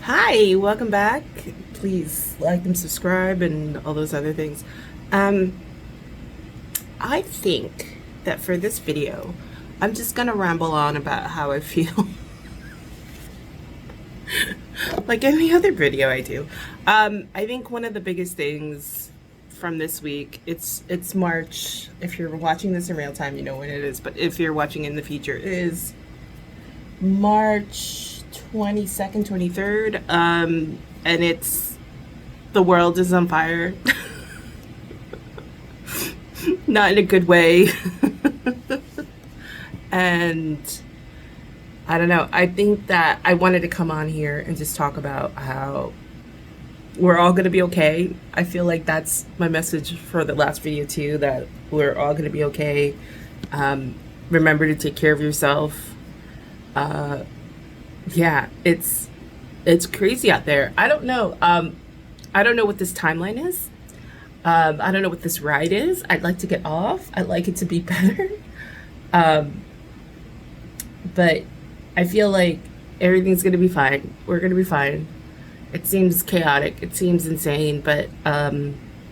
Hi, welcome back. Please like and subscribe and all those other things. Um, I think that for this video, I'm just gonna ramble on about how I feel, like any other video I do. I think one of the biggest things from this week, it's March. If you're watching this in real time, you know when it is. But if you're watching in the future, it is March 22nd, 23rd. And it's the world is on fire. Not in a good way. And I don't know. I think that I wanted to come on here and just talk about how we're all going to be okay. I feel like that's my message for the last video too, that we're all going to be okay. Remember to take care of yourself. Yeah, it's crazy out there. I don't know. I don't know what this timeline is. I don't know what this ride is. I'd like to get off. I'd like it to be better. Um, but I feel like everything's gonna be fine. We're gonna be fine. It seems chaotic. It seems insane, but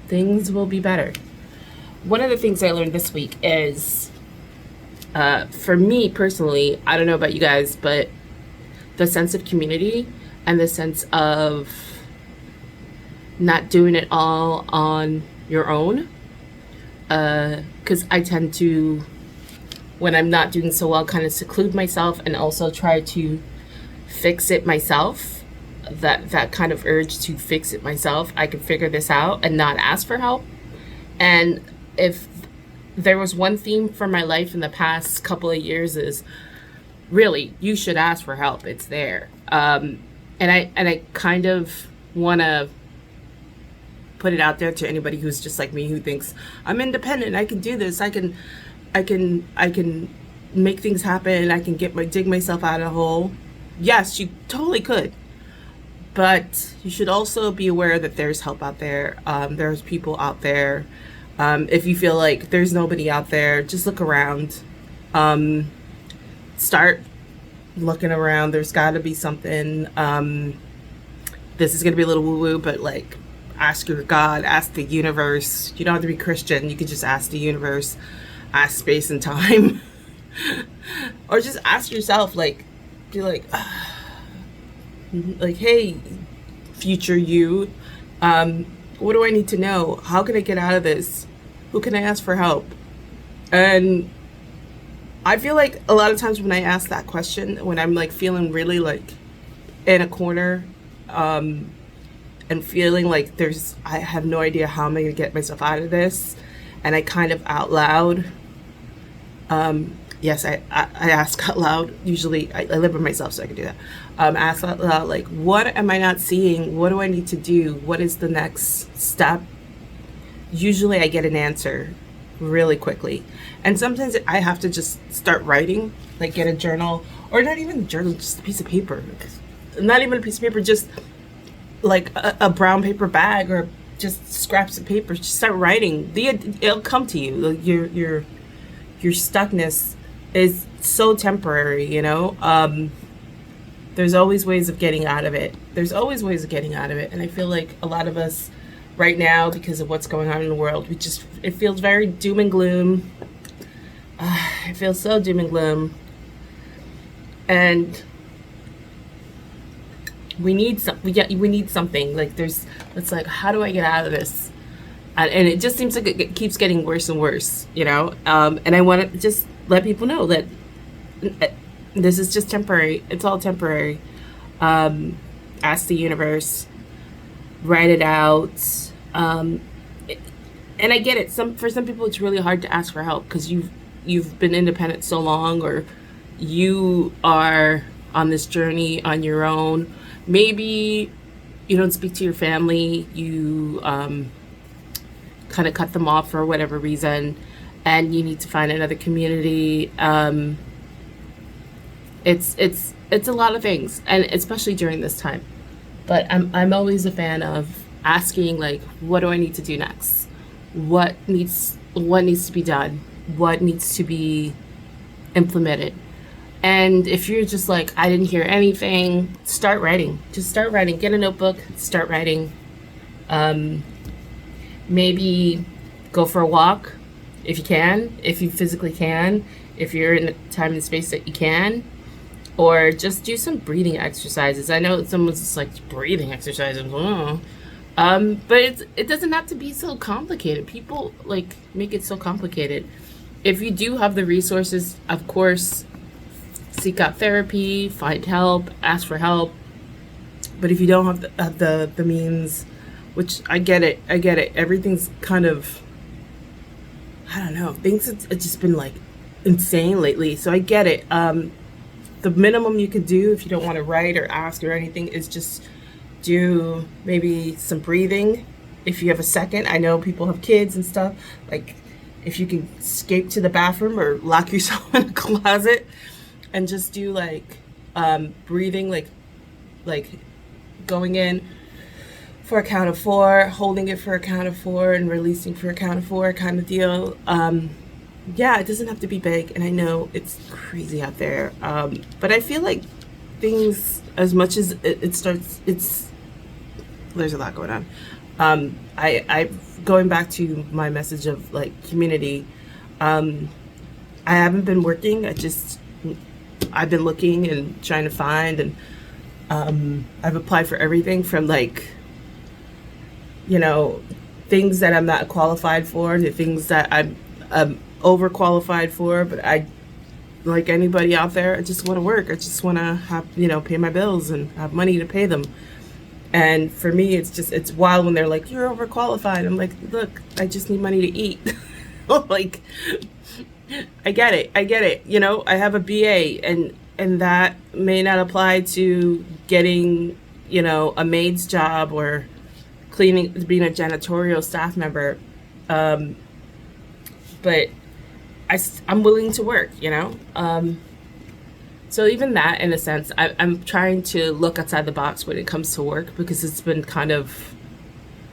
things will be better. One of the things I learned this week is, for me personally, I don't know about you guys, but the sense of community and the sense of not doing it all on your own. Because I tend to, when I'm not doing so well, kind of seclude myself and also try to fix it myself. That kind of urge to fix it myself. I can figure this out and not ask for help. And if there was one theme for my life in the past couple of years is really, you should ask for help. It's there. And I kind of want to put it out there to anybody who's just like me, who thinks I'm independent. I can do this. I can make things happen. I can dig myself out of a hole. Yes, you totally could. But you should also be aware that there's help out there. There's people out there. If you feel like there's nobody out there, just look around. Start looking around. There's got to be something. This is going to be a little woo-woo, but like, ask your God, ask the universe. You don't have to be Christian. You can just ask the universe, ask space and time. Or just ask yourself, like, be like, hey, future you, what do I need to know? How can I get out of this? Who can I ask for help? And I feel like a lot of times when I ask that question, when I'm like feeling really like in a corner, and feeling like I have no idea how am I going to get myself out of this, and I kind of out loud, yes, I ask out loud. Usually I live with myself, so I can do that. Ask out loud, like, what am I not seeing? What do I need to do? What is the next step? Usually I get an answer really quickly. And sometimes I have to just start writing, like get a journal, or not even a journal, just a piece of paper. Not even a piece of paper, just like a brown paper bag or just scraps of paper. Just start writing. It'll come to you. Like your stuckness is so temporary, you know. There's always ways of getting out of it. There's always ways of getting out of it. And I feel like a lot of us right now, because of what's going on in the world, it feels very doom and gloom. It feels so doom and gloom. And we need something. Like it's like, how do I get out of this? And it just seems like it keeps getting worse and worse, you know. And I want to just let people know that this is just temporary. It's all temporary. Ask the universe, write it out. And I get it. For some people, it's really hard to ask for help because you've been independent so long, or you are on this journey on your own. Maybe you don't speak to your family. You kind of cut them off for whatever reason, and you need to find another community. It's a lot of things, and especially during this time. But I'm always a fan of asking, like, what do I need to do next? What needs to be done? What needs to be implemented? And if you're just like, I didn't hear anything, start writing. Just start writing. Get a notebook, start writing. Um, Maybe go for a walk if you can, if you physically can, if you're in the time and space that you can, or just do some breathing exercises. I know someone's just like breathing exercises. Oh. But it doesn't have to be so complicated. People like make it so complicated. If you do have the resources, of course, seek out therapy, find help, ask for help. But if you don't have the means, which I get it, everything's kind of, I don't know, things it's just been like insane lately. So I get it. The minimum you could do if you don't want to write or ask or anything is just do maybe some breathing if you have a second. I know people have kids and stuff. Like if you can escape to the bathroom or lock yourself in a closet and just do like breathing, like going in for a count of 4, holding it for a count of 4, and releasing for a count of 4 kind of deal. Yeah, it doesn't have to be big, and I know it's crazy out there. But I feel like things, as much as it starts, there's a lot going on. I going back to my message of like community. I haven't been working. I've been looking and trying to find, and I've applied for everything from like, things that I'm not qualified for to things that I'm overqualified for. But I, like anybody out there, I just want to work. I just want to have, pay my bills and have money to pay them. And for me, it's wild when they're like, you're overqualified. I'm like, look, I just need money to eat. Like, I get it. I have a BA, and that may not apply to getting, a maid's job or cleaning, being a janitorial staff member. But I'm willing to work, So even that, in a sense, I'm trying to look outside the box when it comes to work, because it's been kind of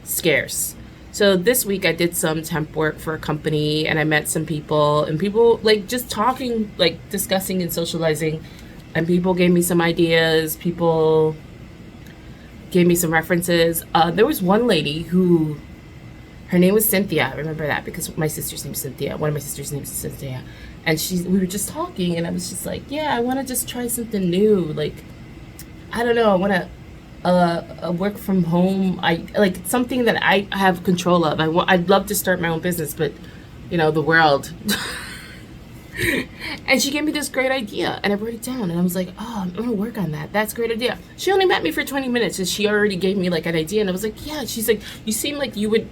scarce. So this week I did some temp work for a company, and I met some people, and people like just talking, like discussing and socializing, and people gave me some ideas. People gave me some references. There was one lady who, her name was Cynthia. I remember that because my sister's name is Cynthia. One of my sister's names is Cynthia. And we were just talking, and I was just like, yeah, I want to just try something new. Like, I don't know, I want to work from home. I like something that I have control of. I'd love to start my own business, but the world. And she gave me this great idea, and I wrote it down, and I was like, oh, I'm gonna work on that. That's a great idea. She only met me for 20 minutes, and she already gave me like an idea, and I was like, yeah. She's like, you seem like you would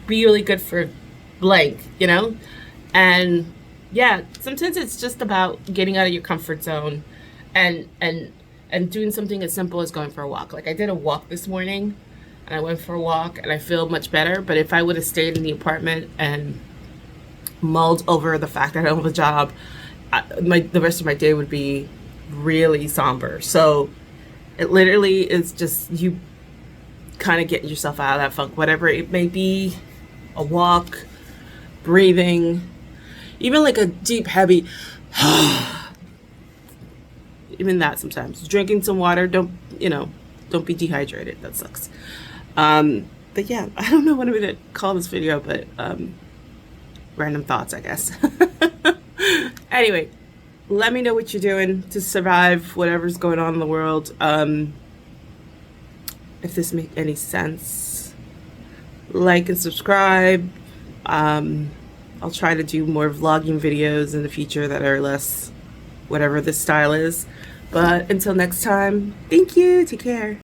be really good for blank, and yeah, sometimes it's just about getting out of your comfort zone and doing something as simple as going for a walk. Like I did a walk this morning, and I went for a walk, and I feel much better. But if I would have stayed in the apartment and mulled over the fact that I don't have a job, the rest of my day would be really somber. So it literally is just you kind of getting yourself out of that funk, whatever it may be. A walk, breathing, even like a deep, heavy, even that sometimes. Drinking some water. Don't be dehydrated. That sucks. But yeah, I don't know what I'm gonna call this video, but random thoughts, I guess. Anyway, let me know what you're doing to survive whatever's going on in the world. If this makes any sense, like and subscribe. I'll try to do more vlogging videos in the future that are less whatever this style is. But until next time, thank you. Take care.